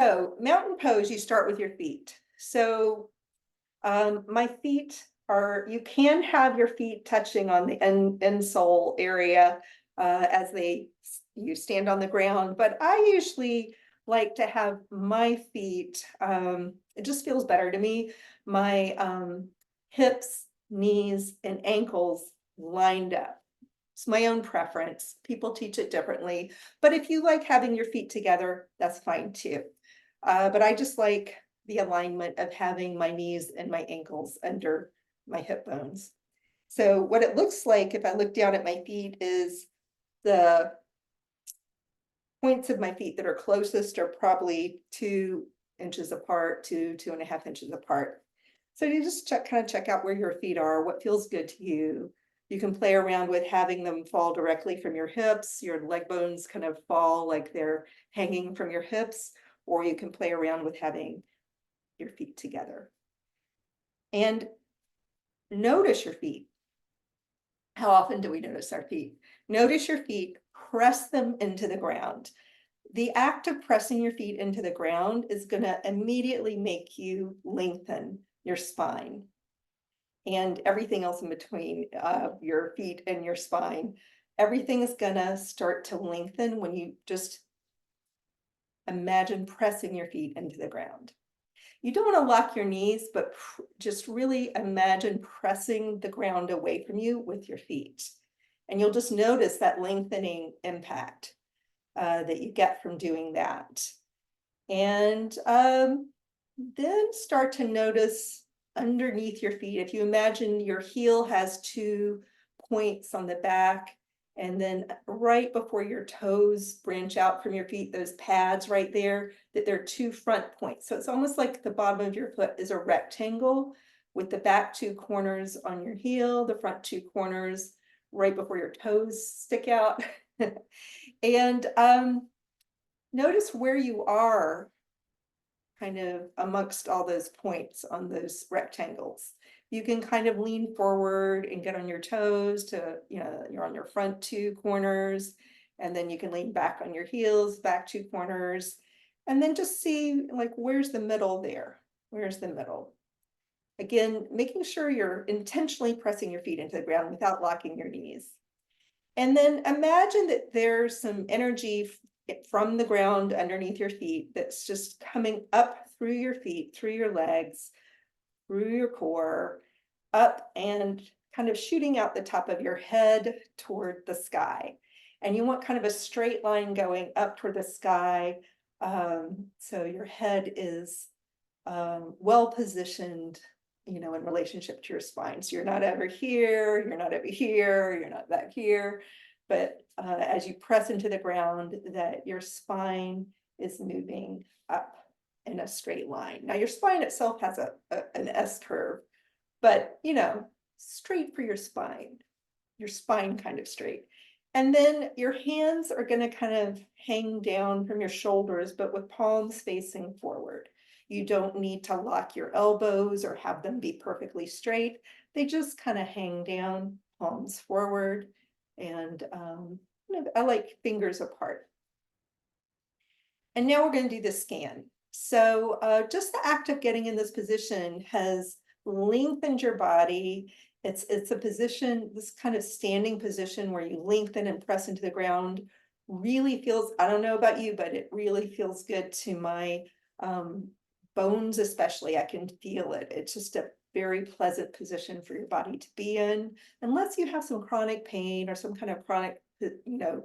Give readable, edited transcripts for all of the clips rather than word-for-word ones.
So mountain pose, you start with your feet. So my feet are, you can have your feet touching on the insole area as you stand on the ground, but I usually like to have my feet, it just feels better to me, my hips, knees, and ankles lined up. It's my own preference. People teach it differently, but if you like having your feet together, that's fine too. But I just like the alignment of having my knees and my ankles under my hip bones. So what it looks like if I look down at my feet is the points of my feet that are closest are probably 2 inches apart to 2.5 inches apart. So you just kind of check out where your feet are, what feels good to you. You can play around with having them fall directly from your hips, your leg bones kind of fall like they're hanging from your hips, or you can play around with having your feet together. And notice your feet. How often do we notice our feet? Notice your feet, press them into the ground. The act of pressing your feet into the ground is going to immediately make you lengthen your spine and everything else in between your feet and your spine. Everything is going to start to lengthen when you just imagine pressing your feet into the ground. You don't want to lock your knees, but just really imagine pressing the ground away from you with your feet. And you'll just notice that lengthening impact that you get from doing that. And then start to notice underneath your feet. If you imagine your heel has 2 points on the back, and then right before your toes branch out from your feet, those pads right there, that there are 2 front points. So it's almost like the bottom of your foot is a rectangle with the back 2 corners on your heel, the front 2 corners right before your toes stick out. And notice where you are kind of amongst all those points on those rectangles. You can kind of lean forward and get on your toes to, you're on your front 2 corners, and then you can lean back on your heels, back 2 corners, and then just see like, where's the middle there? Where's the middle? Again, making sure you're intentionally pressing your feet into the ground without locking your knees. And then imagine that there's some energy from the ground underneath your feet that's just coming up through your feet, through your legs, through your core, up and kind of shooting out the top of your head toward the sky. And you want kind of a straight line going up toward the sky. So your head is well positioned, in relationship to your spine. So you're not over here, you're not over here, you're not back here. But as you press into the ground, that your spine is moving up in a straight line. Now your spine itself has an S curve, but straight for your spine kind of straight. And then your hands are going to kind of hang down from your shoulders, but with palms facing forward. You don't need to lock your elbows or have them be perfectly straight. They just kind of hang down, palms forward, and I like fingers apart. And now we're going to do the scan. So just the act of getting in this position has lengthened your body. It's a position, this kind of standing position where you lengthen and press into the ground really feels, I don't know about you, but it really feels good to my bones especially. I can feel it. It's just a very pleasant position for your body to be in, unless you have some chronic pain or some kind of chronic,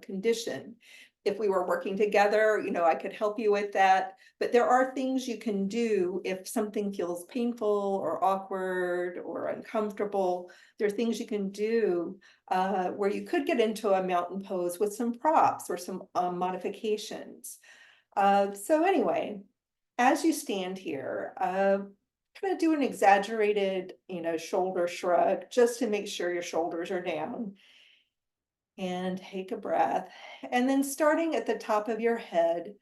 condition. If we were working together, I could help you with that. But there are things you can do if something feels painful or awkward or uncomfortable. There are things you can do where you could get into a mountain pose with some props or some modifications. So anyway, as you stand here, kind of do an exaggerated, shoulder shrug just to make sure your shoulders are down. And take a breath. And then starting at the top of your head,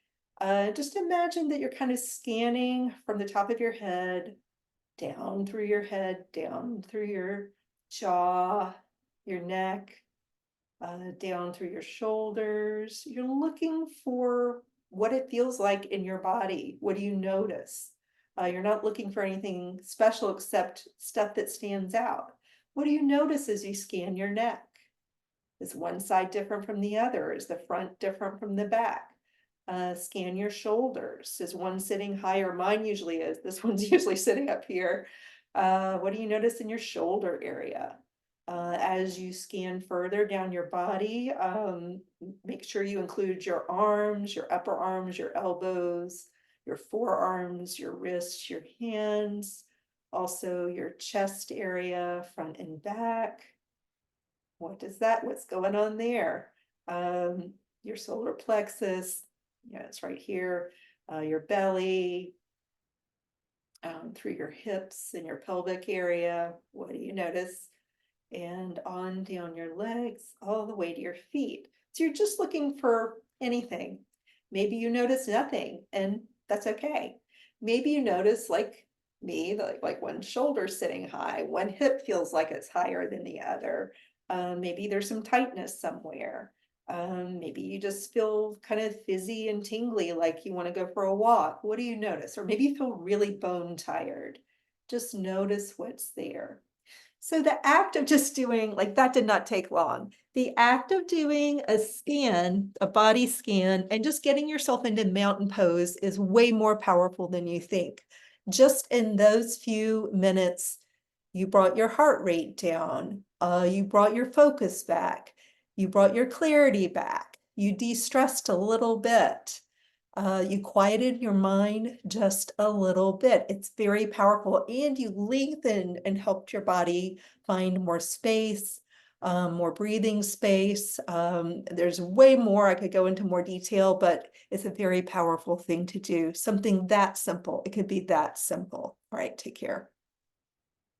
just imagine that you're kind of scanning from the top of your head, down through your head, down through your jaw, your neck, down through your shoulders. You're looking for what it feels like in your body. What do you notice? You're not looking for anything special except stuff that stands out. What do you notice as you scan your neck? Is one side different from the other? Is the front different from the back? Scan your shoulders. Is one sitting higher? Mine usually is. This one's usually sitting up here. What do you notice in your shoulder area? As you scan further down your body, make sure you include your arms, your upper arms, your elbows, your forearms, your wrists, your hands, also your chest area, front and back. What's going on there? Your solar plexus, yeah, it's right here, your belly, through your hips and your pelvic area. What do you notice? And on down your legs, all the way to your feet. So you're just looking for anything. Maybe you notice nothing, and that's okay. Maybe you notice, like me, like one shoulder sitting high, one hip feels like it's higher than the other. Maybe there's some tightness somewhere. Maybe you just feel kind of fizzy and tingly, like you want to go for a walk. What do you notice? Or maybe you feel really bone tired. Just notice what's there. So the act of just doing, like, that did not take long. The act of doing a scan, a body scan, and just getting yourself into mountain pose is way more powerful than you think. Just in those few minutes, you brought your heart rate down, you brought your focus back, you brought your clarity back, you de-stressed a little bit. You quieted your mind just a little bit. It's very powerful, and you lengthened and helped your body find more space, more breathing space. There's way more. I could go into more detail, but it's a very powerful thing to do. Something that simple. It could be that simple. All right, take care.